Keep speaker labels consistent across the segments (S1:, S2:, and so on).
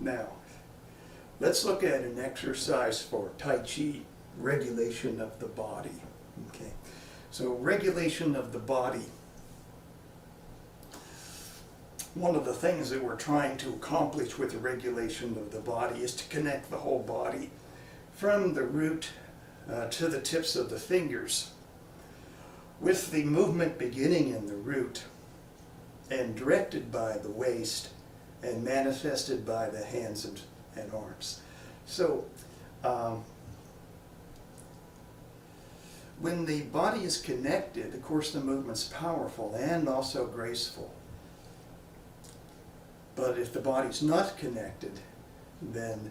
S1: Now, let's look at an exercise for Tai Chi, regulation of the body. Okay, so regulation of the body. One of the things that we're trying to accomplish with the regulation of the body is to connect the whole body from the root to the tips of the fingers, with the movement beginning in the root and directed by the waist and manifested by the hands and arms. So when the body is connected, of course the movement's powerful and also graceful. But if the body's not connected, then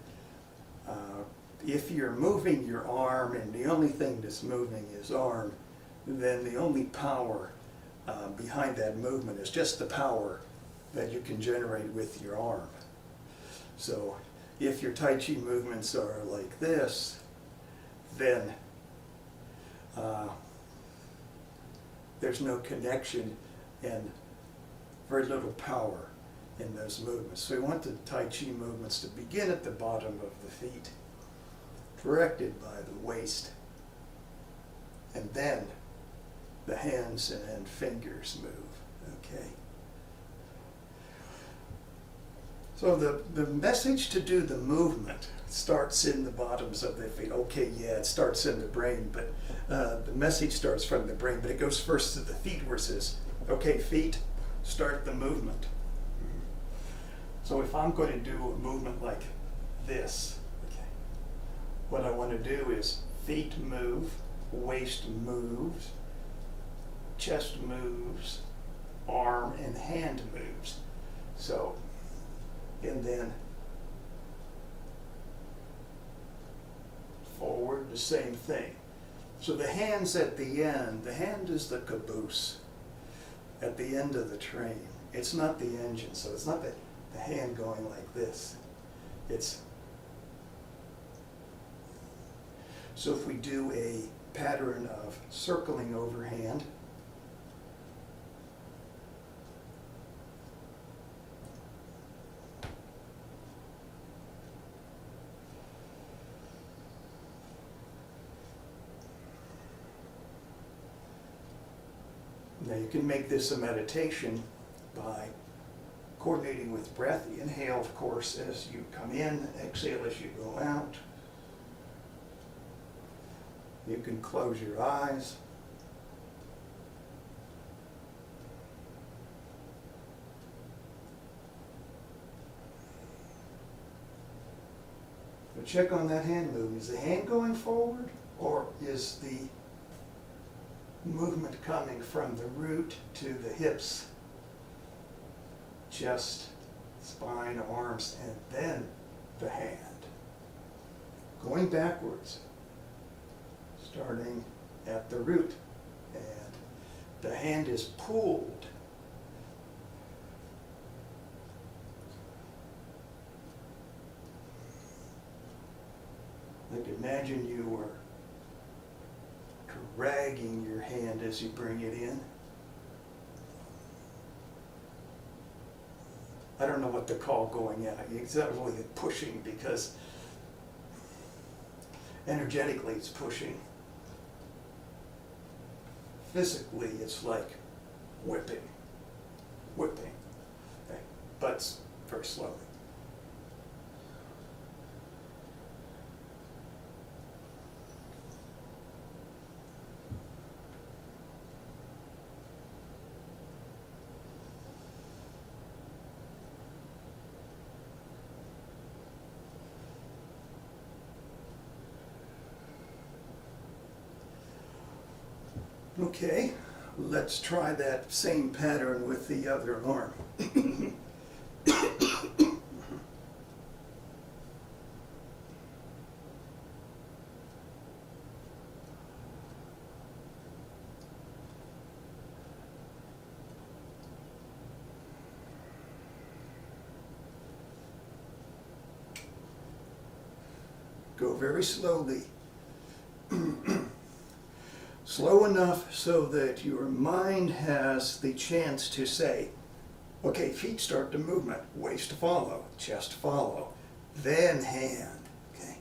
S1: if you're moving your arm and the only thing that's moving is arm, then the only power behind that movement is just the power that you can generate with your arm. So if your Tai Chi movements are like this, then there's no connection and very little power in those movements. So we want the Tai Chi movements to begin at the bottom of the feet, directed by the waist, and then the hands and fingers move. Okay. So the message to do the movement starts in the bottoms of the feet. Okay, yeah, it starts in the brain, but the message starts from the brain, but it goes first to the feet where it says, okay, feet, start the movement. So if I'm going to do a movement like this, okay, what I want to do is feet move, waist moves, chest moves, arm and hand moves. So, and then forward, the same thing. So the hand's at the end. The hand is the caboose at the end of the train. It's not the engine, so it's not the hand going like this. It's so if we do a pattern of circling overhand, now you can make this a meditation by coordinating with breath. Inhale, of course, as you come in, exhale as you go out. You can close your eyes. But check on that hand movement. Is the hand going forward, or is the movement coming from the root to the hips, chest, spine, arms, and then the hand? Going backwards, starting at the root, and the hand is pulled. Like imagine you were dragging your hand as you bring it in. I don't know what to call going out. It's not really pushing, because energetically it's pushing. Physically it's like whipping. Okay. But very slowly. Okay, let's try that same pattern with the other arm. Go very slowly. Slow enough so that your mind has the chance to say, okay, feet start the movement, waist follow, chest follow, then hand. Okay.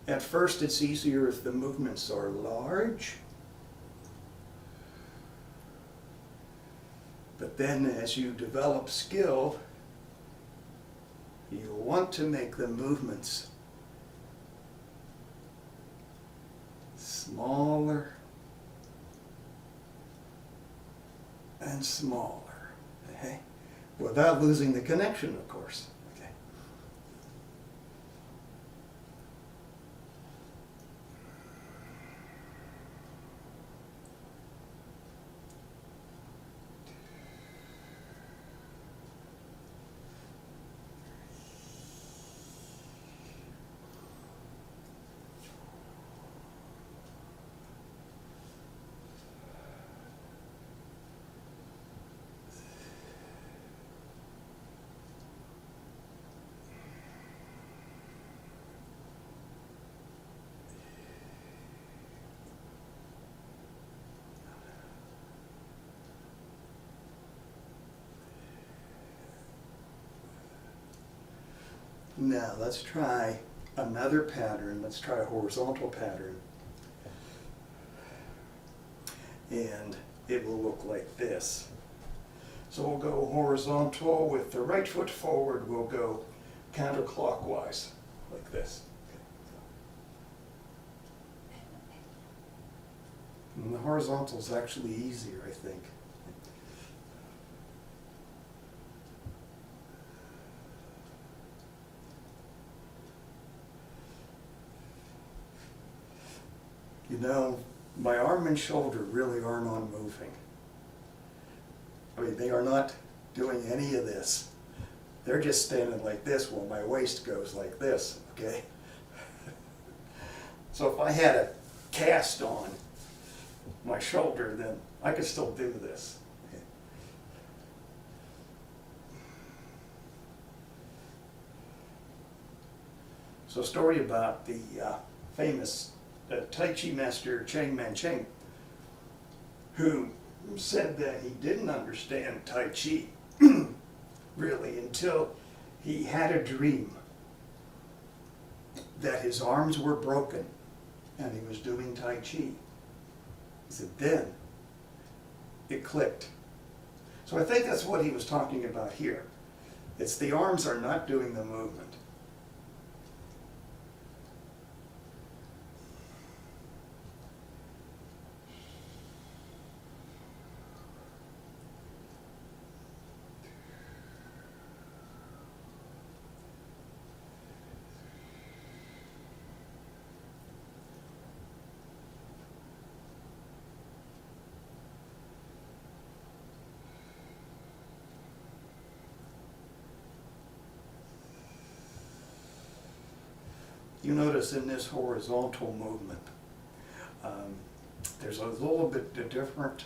S1: At first, it's easier if the movements are large. But then as you develop skill, you want to make the movements smaller and smaller, okay? Without losing the connection, of course. Okay. Now let's try another pattern. Let's try a horizontal pattern. And it will look like this. So we'll go horizontal with the right foot forward. We'll go counterclockwise like this. And the horizontal is actually easier, I think. You know, my arm and shoulder really are not moving. I mean, they are not doing any of this. They're just standing like this while my waist goes like this, okay? So if I had a cast on my shoulder, then I could still do this. Okay? So a story about the famous Tai Chi master Cheng Man-cheng, who said that he didn't understand Tai Chi really until he had a dream that his arms were broken and he was doing Tai Chi. He said, then it clicked. So I think that's what he was talking about here. It's the arms are not doing the movement. You notice in this horizontal movement, there's a little bit different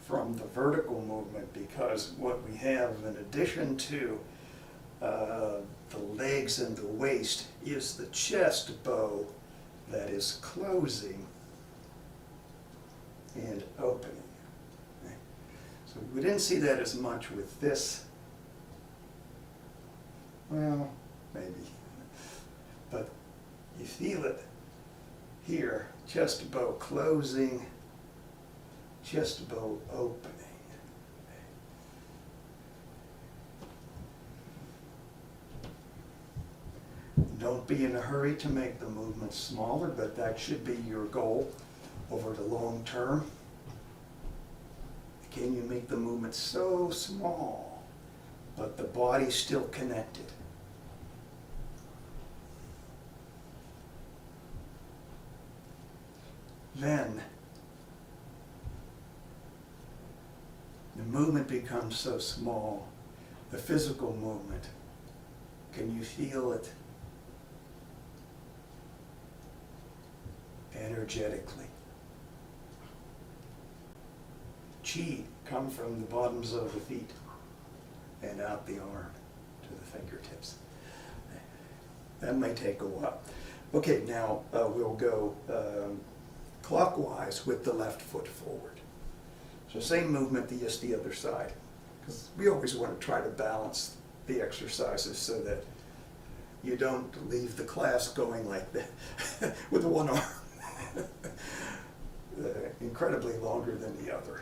S1: from the vertical movement because what we have in addition to the legs and the waist is the chest bow that is closing and opening. Okay. So we didn't see that as much with this. Well, maybe. But you feel it here, chest bow closing, chest bow opening. Don't be in a hurry to make the movement smaller, but that should be your goal over the long term. Can you make the movement so small, but the body's still connected? Then the movement becomes so small, the physical movement. Can you feel it energetically? Qi comes from the bottoms of the feet and out the arm to the fingertips. That may take a while. Okay, now we'll go clockwise with the left foot forward. So same movement, just the other side. Because we always want to try to balance the exercises so that you don't leave the class going like that with one arm incredibly longer than the other.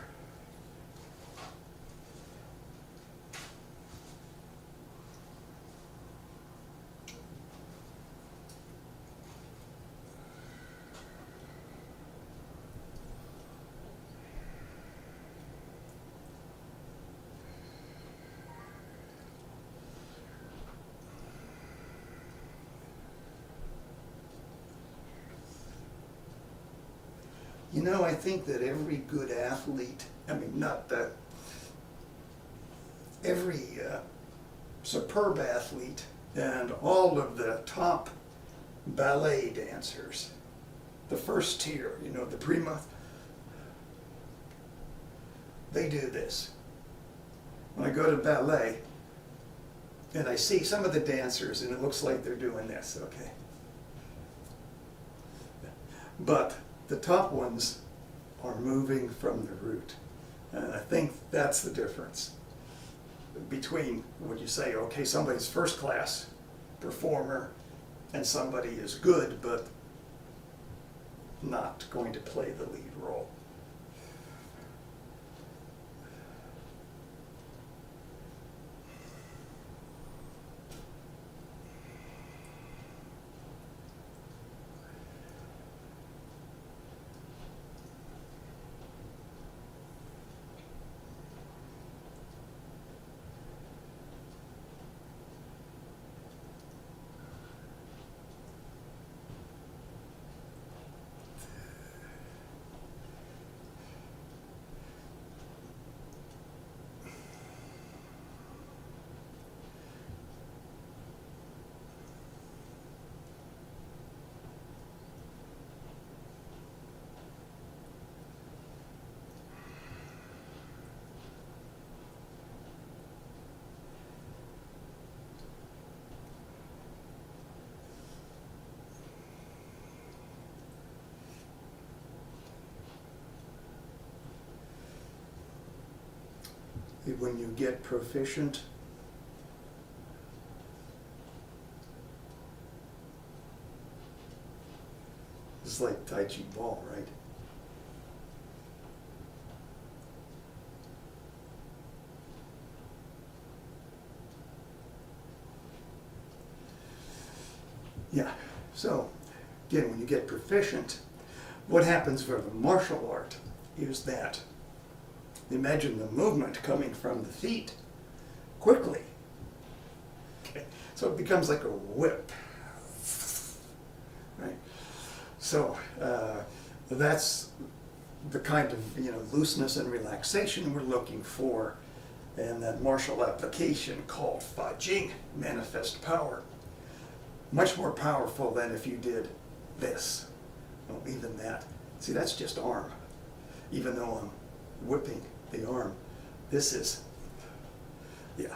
S1: You know, I think that every good athlete, I mean, not that, every superb athlete and all of the top ballet dancers, the first tier, you know, the prima, they do this. When I go to ballet and I see some of the dancers and it looks like they're doing this, okay. But the top ones are moving from the root. And I think that's the difference between when you say, okay, somebody's first class performer and somebody is good but not going to play the lead role. When you get proficient, it's like Tai Chi ball, right? Yeah, so again, when you get proficient, what happens for the martial art is that imagine the movement coming from the feet quickly. Okay. So it becomes like a whip. Right? So that's the kind of looseness and relaxation we're looking for in that martial application called Fa Jing, manifest power. Much more powerful than if you did this. Well, even that. See, that's just arm. Even though I'm whipping the arm, this is, yeah.